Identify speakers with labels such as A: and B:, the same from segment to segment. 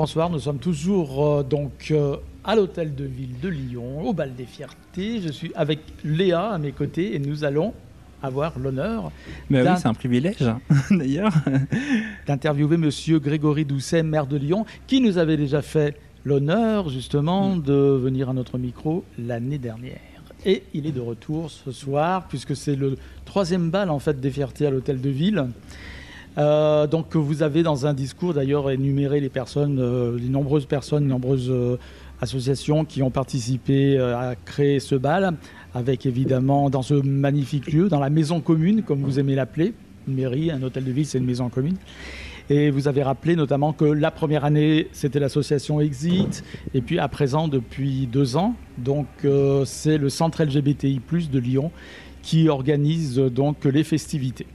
A: Bonsoir, nous sommes toujours à l'Hôtel de Ville de Lyon, au Bal des Fiertés. Je suis avec Léa à mes côtés et nous allons avoir l'honneur
B: oui, c'est un privilège d'ailleurs
A: d'interviewer monsieur Grégory Doucet, maire de Lyon, qui nous avait déjà fait l'honneur justement de venir à notre micro l'année dernière. Et il est de retour ce soir puisque c'est le 3e bal en fait des Fiertés à l'Hôtel de Ville. Donc vous avez dans un discours d'ailleurs énuméré les nombreuses associations qui ont participé à créer ce bal, avec évidemment dans ce magnifique lieu, dans la maison commune comme vous aimez l'appeler, une mairie, un hôtel de ville c'est une maison commune. Et vous avez rappelé notamment que la première année c'était l'association Exit, et puis à présent depuis 2 ans, donc c'est le centre LGBTI+ de Lyon qui organise donc les festivités.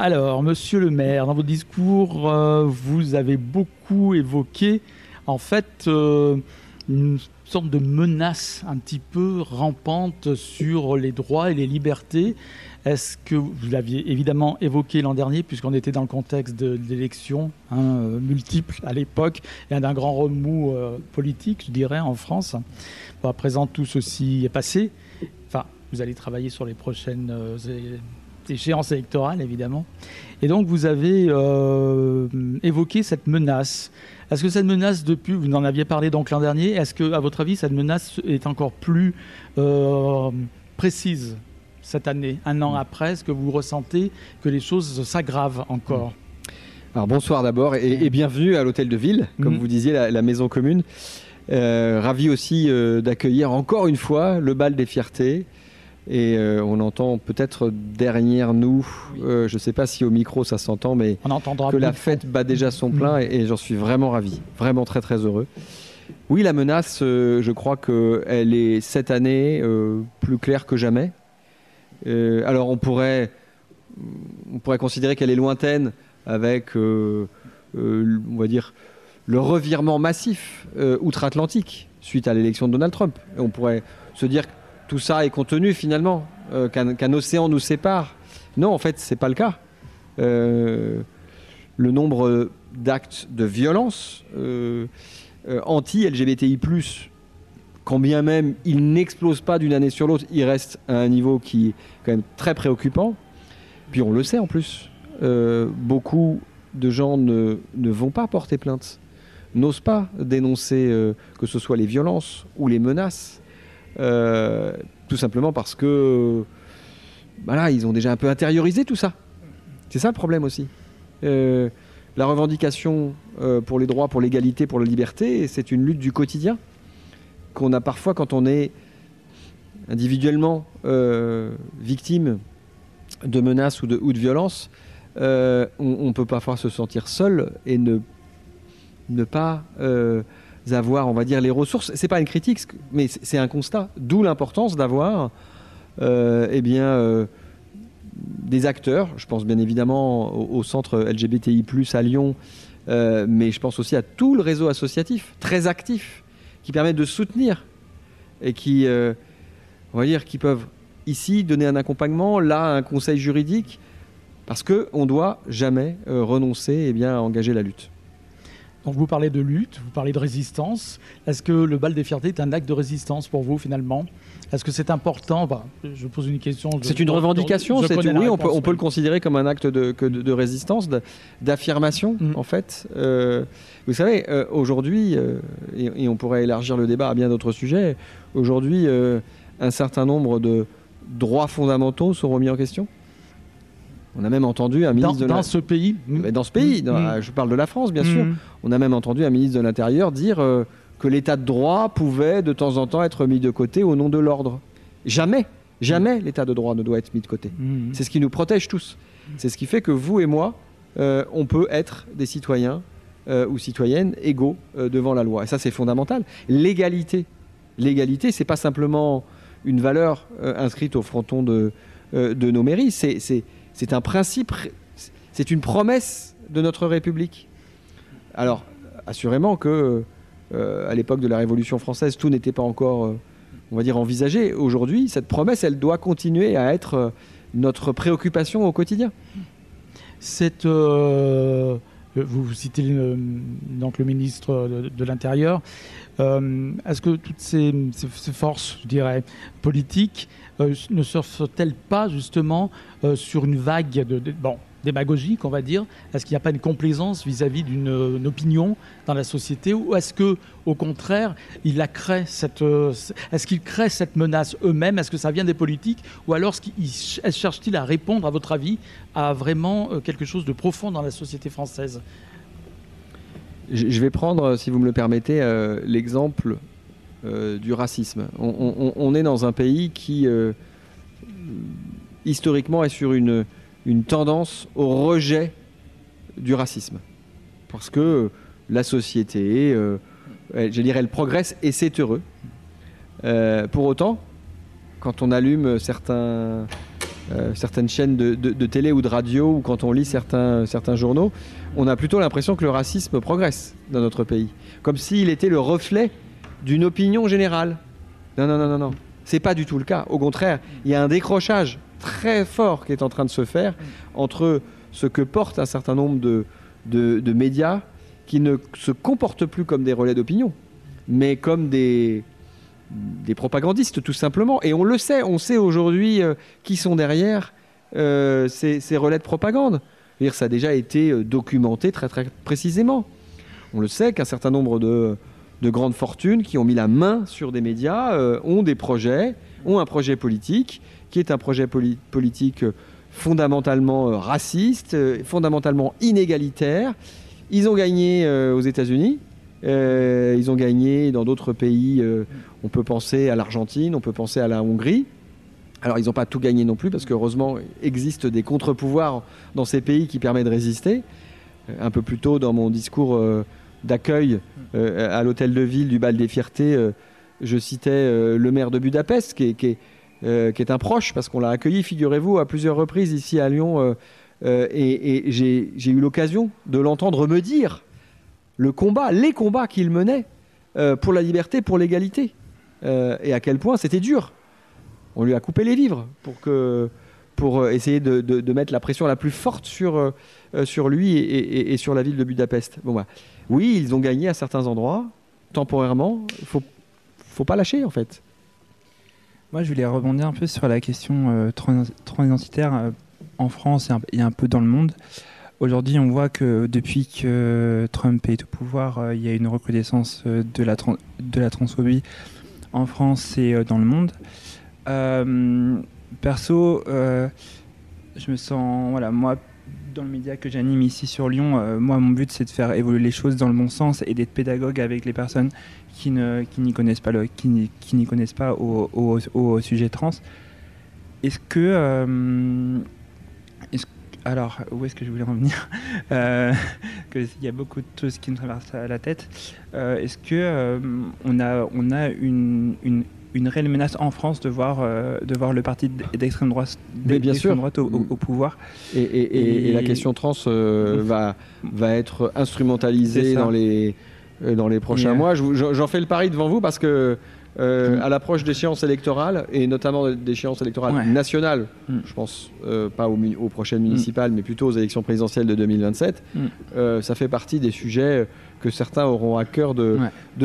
A: Alors, monsieur le maire, dans votre discours, vous avez beaucoup évoqué, en fait, une sorte de menace un petit peu rampante sur les droits et les libertés. Est-ce que vous l'aviez évidemment évoqué l'an dernier, puisqu'on était dans le contexte d'élections multiples à l'époque, et d'un grand remous politique, je dirais, en France. Bon, à présent, tout ceci est passé. Enfin, vous allez travailler sur les prochaines échéance électorale, évidemment. Et donc, vous avez évoqué cette menace. Est-ce que cette menace, vous en aviez parlé donc l'an dernier, est-ce que, à votre avis, cette menace est encore plus précise cette année, un an après? Est-ce que vous ressentez que les choses s'aggravent encore?
C: Alors, bonsoir d'abord et bienvenue à l'Hôtel de Ville, comme vous disiez, la maison commune. Ravi aussi d'accueillir encore une fois le bal des Fiertés. Et on entend peut-être derrière nous, je ne sais pas si au micro ça s'entend, mais que la fête bat déjà son plein et j'en suis vraiment ravi, vraiment très très heureux. Oui, la menace, je crois qu'elle est cette année plus claire que jamais. Alors on pourrait considérer qu'elle est lointaine avec, on va dire, le revirement massif outre-Atlantique suite à l'élection de Donald Trump. Et on pourrait se dire que tout ça est contenu finalement, qu'un océan nous sépare. Non, en fait, ce n'est pas le cas. Le nombre d'actes de violence anti-LGBTI+, quand bien même il n'explose pas d'une année sur l'autre, il reste à un niveau qui est quand même très préoccupant. Puis on le sait en plus, beaucoup de gens ne vont pas porter plainte, n'osent pas dénoncer que ce soit les violences ou les menaces. Tout simplement parce que ils ont déjà un peu intériorisé tout ça. C'est ça le problème aussi. La revendication pour les droits, pour l'égalité, pour la liberté, c'est une lutte du quotidien qu'on a parfois quand on est individuellement victime de menaces ou de violences. On peut parfois se sentir seul et ne pas avoir, on va dire, les ressources. C'est pas une critique, mais c'est un constat. D'où l'importance d'avoir des acteurs. Je pense bien évidemment au centre LGBTI+ à Lyon, mais je pense aussi à tout le réseau associatif, très actif, qui permet de soutenir et qui, on va dire, qui peuvent ici donner un accompagnement, là un conseil juridique, parce qu'on ne doit jamais renoncer à engager la lutte.
A: Donc vous parlez de lutte, vous parlez de résistance. Est-ce que le bal des Fiertés est un acte de résistance pour vous finalement? Est-ce que c'est important? Je pose une question.
C: C'est une revendication. Oui, on peut le considérer comme un acte de résistance, d'affirmation en fait. Vous savez, aujourd'hui, et on pourrait élargir le débat à bien d'autres sujets, aujourd'hui, un certain nombre de droits fondamentaux sont remis en question. On a même entendu un ministre
A: dans ce pays.
C: Dans ce pays, je parle de la France, bien sûr. On a même entendu un ministre de l'Intérieur dire que l'état de droit pouvait de temps en temps être mis de côté au nom de l'ordre. Jamais l'état de droit ne doit être mis de côté. C'est ce qui nous protège tous. C'est ce qui fait que vous et moi, on peut être des citoyens ou citoyennes égaux devant la loi. Et ça, c'est fondamental. L'égalité, c'est pas simplement une valeur inscrite au fronton de nos mairies. C'est un principe, c'est une promesse de notre République. Alors, assurément que à l'époque de la Révolution française, tout n'était pas encore, on va dire, envisagé. Aujourd'hui, cette promesse, elle doit continuer à être notre préoccupation au quotidien.
A: Cette Vous citez donc le ministre de l'Intérieur. Est-ce que toutes ces forces, je dirais, politiques, ne surfent-elles pas justement sur une vague démagogique, on va dire? Est-ce qu'il n'y a pas une complaisance vis-à-vis d'une opinion dans la société, ou est-ce que, au contraire, est-ce qu'ils créent cette menace eux-mêmes? Est-ce que ça vient des politiques, ou alors cherchent-ils à répondre, à votre avis, à vraiment quelque chose de profond dans la société française?
C: Je vais prendre, si vous me le permettez, l'exemple du racisme. On est dans un pays qui, historiquement, est sur une tendance au rejet du racisme. Parce que la société, elle progresse et c'est heureux. Pour autant, quand on allume certaines chaînes de télé ou de radio, ou quand on lit certains journaux, on a plutôt l'impression que le racisme progresse dans notre pays. Comme s'il était le reflet d'une opinion générale. Non. C'est pas du tout le cas. Au contraire, il y a un décrochage très fort qui est en train de se faire entre ce que portent un certain nombre de médias qui ne se comportent plus comme des relais d'opinion, mais comme des propagandistes, tout simplement. Et on le sait, on sait aujourd'hui qui sont derrière ces relais de propagande. C'est-à-dire, ça a déjà été documenté très, très précisément. On le sait qu'un certain nombre de grandes fortunes qui ont mis la main sur des médias ont un projet politique qui est un projet politique fondamentalement raciste, fondamentalement inégalitaire. Ils ont gagné aux États-Unis, ils ont gagné dans d'autres pays. On peut penser à l'Argentine, on peut penser à la Hongrie. Alors, ils n'ont pas tout gagné non plus, parce qu'heureusement, il existe des contre-pouvoirs dans ces pays qui permettent de résister. Un peu plus tôt, dans mon discours d'accueil à l'hôtel de ville du Bal des Fiertés, je citais le maire de Budapest, qui est un proche, parce qu'on l'a accueilli, figurez-vous, à plusieurs reprises ici à Lyon. Et j'ai eu l'occasion de l'entendre me dire les combats qu'il menait pour la liberté, pour l'égalité. Et à quel point c'était dur. On lui a coupé les vivres pour essayer de mettre la pression la plus forte sur lui et sur la ville de Budapest. Bon, bah, oui, ils ont gagné à certains endroits, temporairement. Il faut pas lâcher, en fait.
B: Moi, je voulais rebondir un peu sur la question transidentitaire en France et un peu dans le monde. Aujourd'hui, on voit que depuis que Trump est au pouvoir, il y a une recrudescence de la transphobie en France et dans le monde. Perso, je me sens, moi, dans le média que j'anime ici sur Lyon, moi, mon but, c'est de faire évoluer les choses dans le bon sens et d'être pédagogue avec les personnes qui n'y connaissent pas au sujet trans. Alors, où est-ce que je voulais en venir? Il y a beaucoup de choses qui me traversent la tête. Est-ce que on a une réelle menace en France de voir le parti d'extrême droite, au pouvoir?
C: Et la question trans va être instrumentalisée dans les prochains mois. J'en fais le pari devant vous parce que à l'approche d'échéances électorales, et notamment d'échéances électorales nationales, je pense pas aux prochaines municipales, mais plutôt aux élections présidentielles de 2027, ça fait partie des sujets que certains auront à cœur de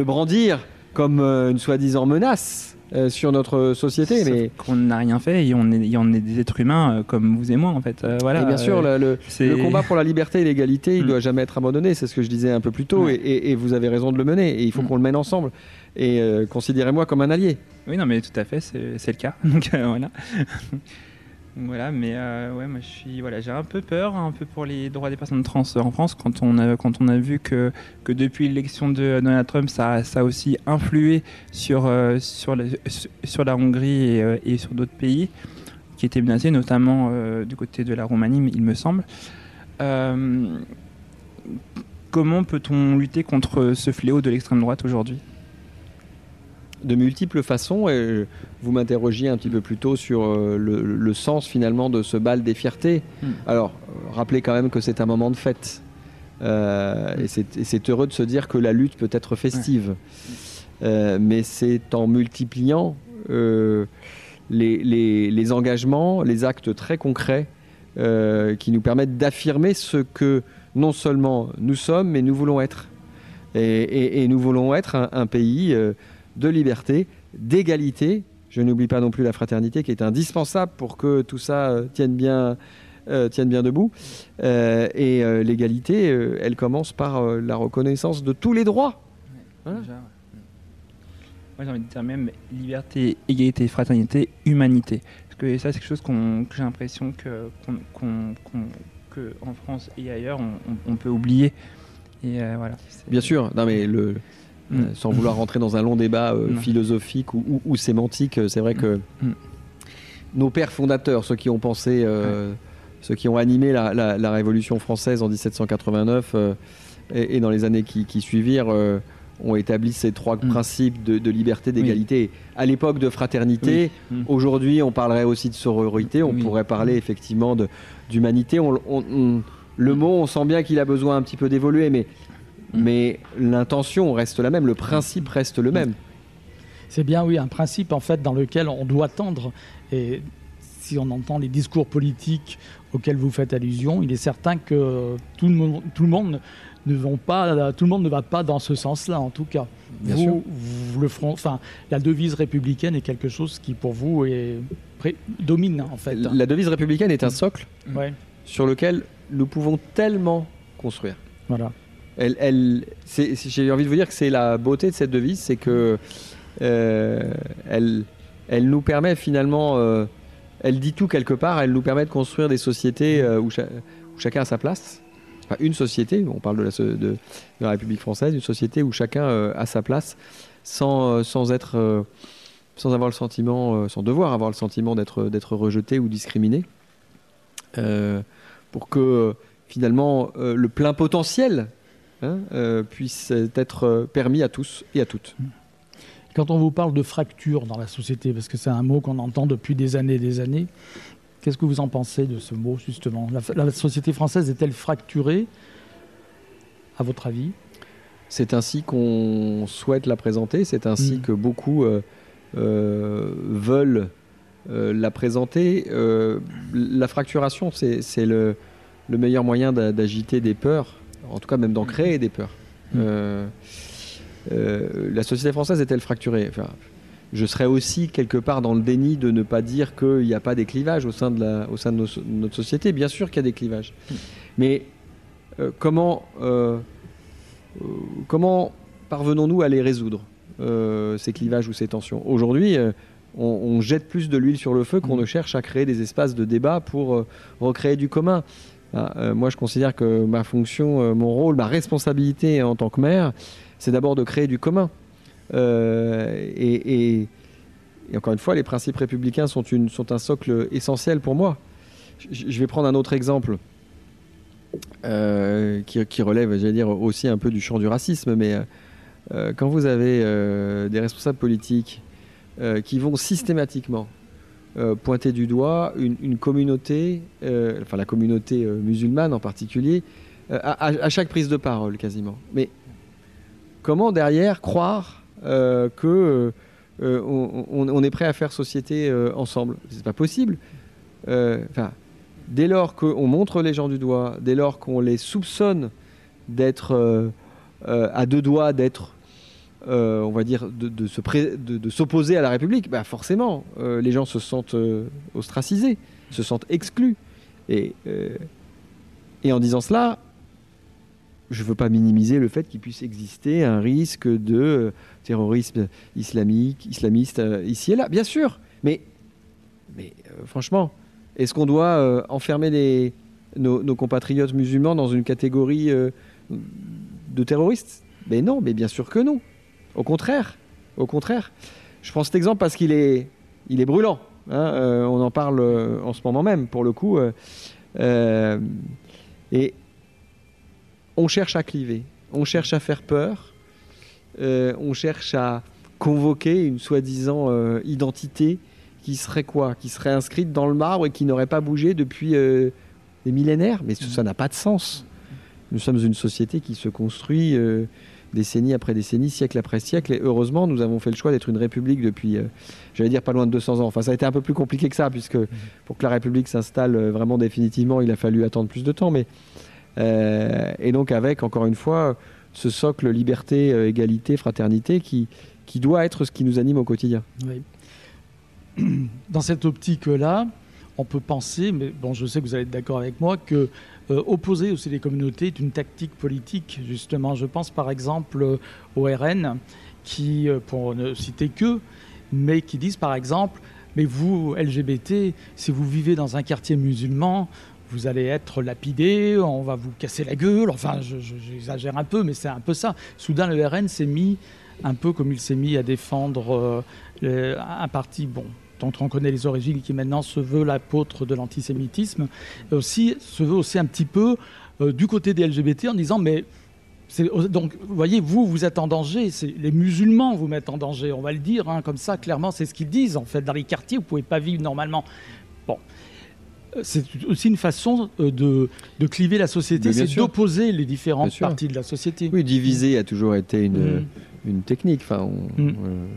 C: brandir comme une soi-disant menace sur notre société. Mais
B: qu'on n'a rien fait et on est des êtres humains comme vous et moi, en fait.
C: Et bien sûr, le combat pour la liberté et l'égalité, il ne doit jamais être abandonné. C'est ce que je disais un peu plus tôt, et vous avez raison de le mener. Et il faut qu'on le mène ensemble. Et considérez-moi comme un allié.
B: Oui, non, mais tout à fait, c'est le cas. Donc voilà. Voilà, mais moi j'ai un peu peur, un peu pour les droits des personnes trans en France, quand on a vu que depuis l'élection de Donald Trump, ça a aussi influé sur la Hongrie et sur d'autres pays qui étaient menacés, notamment du côté de la Roumanie, il me semble. Comment peut-on lutter contre ce fléau de l'extrême droite aujourd'hui ?
C: De multiples façons. Et vous m'interrogiez un petit peu plus tôt sur le sens finalement de ce bal des fiertés. Alors, rappelez quand même que c'est un moment de fête. Et c'est heureux de se dire que la lutte peut être festive. Mais c'est en multipliant les engagements, les actes très concrets qui nous permettent d'affirmer ce que non seulement nous sommes, mais nous voulons être. Et nous voulons être un pays de liberté, d'égalité. Je n'oublie pas non plus la fraternité qui est indispensable pour que tout ça tienne bien debout. L'égalité, elle commence par la reconnaissance de tous les droits.
B: Voilà. Déjà, moi j'ai envie de dire même liberté, égalité, fraternité, humanité. Parce que ça c'est quelque chose que j'ai l'impression que en France et ailleurs on peut oublier. Et voilà.
C: Bien sûr, non mais sans vouloir rentrer dans un long débat philosophique ou sémantique, c'est vrai que nos pères fondateurs, ceux qui ont pensé, ceux qui ont animé la Révolution française en 1789 et dans les années qui suivirent, ont établi ces trois principes de liberté, d'égalité. Oui. À l'époque de fraternité, aujourd'hui on parlerait aussi de sororité, on pourrait parler effectivement d'humanité. Le mot, on sent bien qu'il a besoin un petit peu d'évoluer, mais l'intention reste la même, le principe reste le même.
A: C'est bien, oui, un principe en fait dans lequel on doit tendre. Et si on entend les discours politiques auxquels vous faites allusion, il est certain que tout le monde ne va pas dans ce sens-là, en tout cas.
C: Bien sûr.
A: La devise républicaine est quelque chose qui, pour vous, domine, en fait.
C: La devise républicaine est un socle sur lequel nous pouvons tellement construire.
A: Voilà.
C: J'ai envie de vous dire que c'est la beauté de cette devise, c'est que elle nous permet finalement, elle dit tout quelque part, elle nous permet de construire des sociétés où chacun a sa place. Enfin, une société, on parle de la République française, une société où chacun a sa place sans avoir le sentiment, sans devoir avoir le sentiment d'être rejeté ou discriminé, pour que finalement le plein potentiel puisse être permis à tous et à toutes.
A: Quand on vous parle de fracture dans la société, parce que c'est un mot qu'on entend depuis des années, qu'est-ce que vous en pensez de ce mot, justement ? La société française est-elle fracturée, à votre avis ?
C: C'est ainsi qu'on souhaite la présenter, c'est ainsi que beaucoup veulent la présenter. La fracturation, c'est le meilleur moyen d'agiter des peurs, en tout cas même d'en créer des peurs. La société française est-elle fracturée ? Je serais aussi quelque part dans le déni de ne pas dire qu'il n'y a pas des clivages au sein de notre société. Bien sûr qu'il y a des clivages. Mais comment parvenons-nous à les résoudre, ces clivages ou ces tensions ? Aujourd'hui, on jette plus de l'huile sur le feu qu'on ne cherche à créer des espaces de débat pour recréer du commun. Moi, je considère que ma fonction, mon rôle, ma responsabilité en tant que maire, c'est d'abord de créer du commun. Et encore une fois, les principes républicains sont un socle essentiel pour moi. Je vais prendre un autre exemple qui relève, j'allais dire, aussi un peu du champ du racisme, mais quand vous avez des responsables politiques qui vont systématiquement pointer du doigt une communauté, la communauté musulmane en particulier, à chaque prise de parole quasiment. Mais comment derrière croire qu'on est prêt à faire société ensemble ? C'est pas possible. Dès lors qu'on montre les gens du doigt, dès lors qu'on les soupçonne d'être à deux doigts d'être, on va dire, de s'opposer à la République, forcément, les gens se sentent ostracisés, se sentent exclus. Et en disant cela, je ne veux pas minimiser le fait qu'il puisse exister un risque de terrorisme islamiste ici et là, bien sûr. Mais franchement, est-ce qu'on doit enfermer nos compatriotes musulmans dans une catégorie de terroristes ? Mais non, mais bien sûr que non. Au contraire. Je prends cet exemple parce qu'il est brûlant. On en parle en ce moment même, pour le coup. Et on cherche à cliver, on cherche à faire peur, on cherche à convoquer une soi-disant identité qui serait quoi ? Qui serait inscrite dans le marbre et qui n'aurait pas bougé depuis des millénaires. Mais ça n'a pas de sens. Nous sommes une société qui se construit décennie après décennie, siècle après siècle. Et heureusement, nous avons fait le choix d'être une république depuis, j'allais dire, pas loin de 200 ans. Enfin, ça a été un peu plus compliqué que ça, puisque pour que la République s'installe vraiment définitivement, il a fallu attendre plus de temps. Mais Et donc avec, encore une fois, ce socle liberté, égalité, fraternité qui doit être ce qui nous anime au quotidien.
A: Oui. Dans cette optique-là, on peut penser, mais bon, je sais que vous allez être d'accord avec moi, que opposer aussi les communautés est une tactique politique, justement. Je pense par exemple au RN, qui, pour ne citer que, mais qui disent par exemple, mais vous, LGBT, si vous vivez dans un quartier musulman, vous allez être lapidé, on va vous casser la gueule. Enfin, j'exagère un peu, mais c'est un peu ça. Soudain, le RN s'est mis, un peu comme il s'est mis à défendre un parti, bon, dont on connaît les origines, qui maintenant se veut l'apôtre de l'antisémitisme, aussi, se veut aussi un petit peu du côté des LGBT en disant, mais... Donc, vous voyez, vous êtes en danger, les musulmans vous mettent en danger, on va le dire, hein, comme ça, clairement, c'est ce qu'ils disent, en fait. Dans les quartiers, vous ne pouvez pas vivre normalement. Bon. C'est aussi une façon de cliver la société, c'est d'opposer les différentes parties de la société.
C: Oui, diviser a toujours été une technique. Enfin,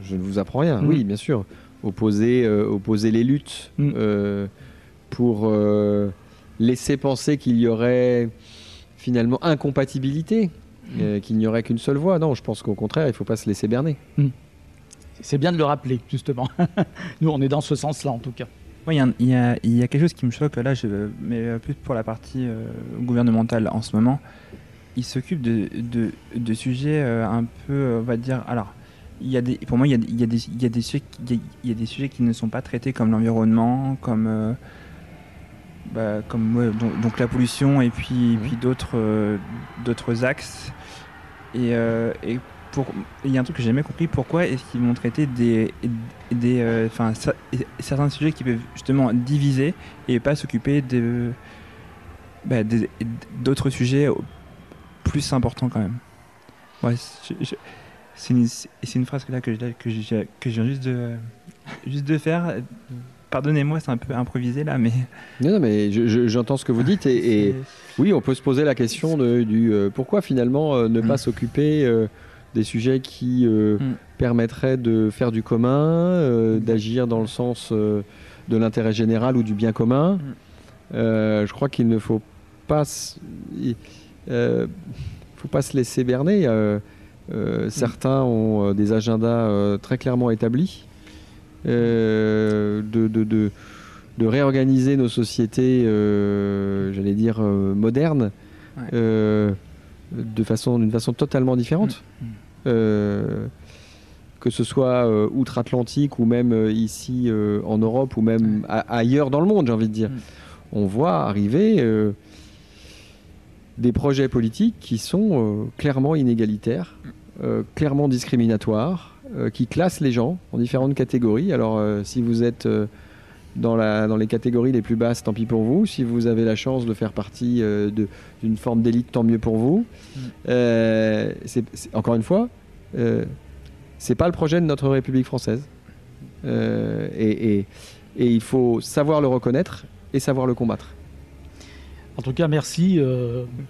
C: je ne vous apprends rien. Oui, bien sûr. Opposer les luttes pour laisser penser qu'il y aurait finalement incompatibilité, qu'il n'y aurait qu'une seule voie. Non, je pense qu'au contraire, il ne faut pas se laisser berner.
A: C'est bien de le rappeler, justement. Nous, on est dans ce sens-là, en tout cas.
B: Oui, il y a quelque chose qui me choque là, mais plus pour la partie gouvernementale en ce moment. Ils s'occupent de sujets un peu, on va dire. Alors, pour moi, il y a des sujets qui ne sont pas traités comme l'environnement, comme donc la pollution et puis d'autres axes. Et il y a un truc que j'ai jamais compris, pourquoi est-ce qu'ils vont traiter certains sujets qui peuvent justement diviser et pas s'occuper d'autres sujets plus importants quand même. Ouais, c'est une phrase que je viens juste de faire. Pardonnez-moi, c'est un peu improvisé là, mais...
C: Non, mais j'entends ce que vous dites et oui, on peut se poser la question du pourquoi finalement ne pas s'occuper des sujets qui permettraient de faire du commun, d'agir dans le sens de l'intérêt général ou du bien commun. Je crois qu'il ne faut pas se laisser berner. Certains ont des agendas très clairement établis. De réorganiser nos sociétés, j'allais dire modernes, d'une façon totalement différente. Que ce soit outre-Atlantique ou même ici en Europe ou même ailleurs dans le monde, j'ai envie de dire. On voit arriver des projets politiques qui sont clairement inégalitaires, clairement discriminatoires, qui classent les gens en différentes catégories. Alors si vous êtes dans les catégories les plus basses, tant pis pour vous. Si vous avez la chance de faire partie d'une forme d'élite, tant mieux pour vous. Encore une fois, c'est pas le projet de notre République française. Et il faut savoir le reconnaître et savoir le combattre.
A: En tout cas, merci,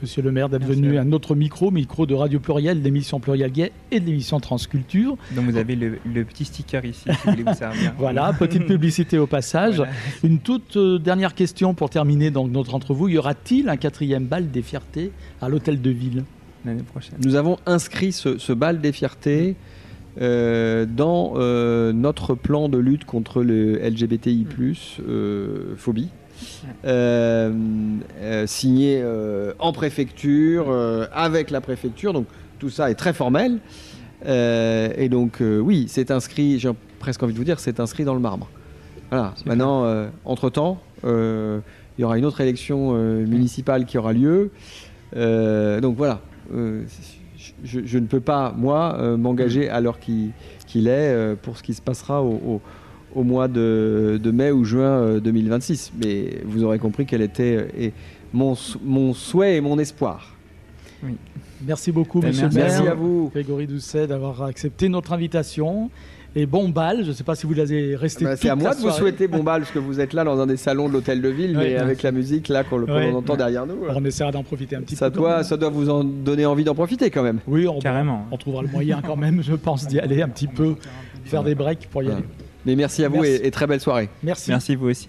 A: Monsieur le maire, d'être venu à notre micro de Radio Pluriel, de l'émission Pluriel Gay et de l'émission Transculture.
B: Donc vous avez le petit sticker ici, si vous voulez vous servir.
A: Voilà, petite publicité au passage. Voilà. Une toute dernière question pour terminer donc, notre entrevue. Y aura-t-il un 4e bal des fiertés à l'Hôtel de Ville
B: l'année prochaine?
C: Nous avons inscrit ce bal des fiertés dans notre plan de lutte contre le LGBTI+, phobie. Signé en préfecture, avec la préfecture, donc tout ça est très formel. Et donc, oui, c'est inscrit, j'ai presque envie de vous dire, c'est inscrit dans le marbre. Voilà. Maintenant, entre-temps, il y aura une autre élection municipale qui aura lieu. Donc voilà, je ne peux pas, moi, m'engager à l'heure qu'il est pour ce qui se passera au mois de mai ou juin 2026. Mais vous aurez compris quel était mon souhait et mon espoir.
A: Oui. Merci beaucoup, monsieur le maire.
C: Merci à vous.
A: Grégory Doucet, d'avoir accepté notre invitation. Et bon bal, je ne sais pas si vous l'avez resté toute la soirée.
C: C'est à moi de vous souhaiter bon bal, parce que vous êtes là dans un des salons de l'Hôtel de Ville, mais avec la musique là qu'on entend derrière nous.
A: On essaiera d'en profiter un petit
C: peu. Ça doit vous en donner envie d'en profiter quand même.
A: Oui,
B: carrément.
A: On trouvera le moyen quand même, je pense, d'y aller un petit peu, faire des breaks pour y aller.
C: Mais merci à vous et très belle soirée.
A: Merci.
B: Merci vous aussi.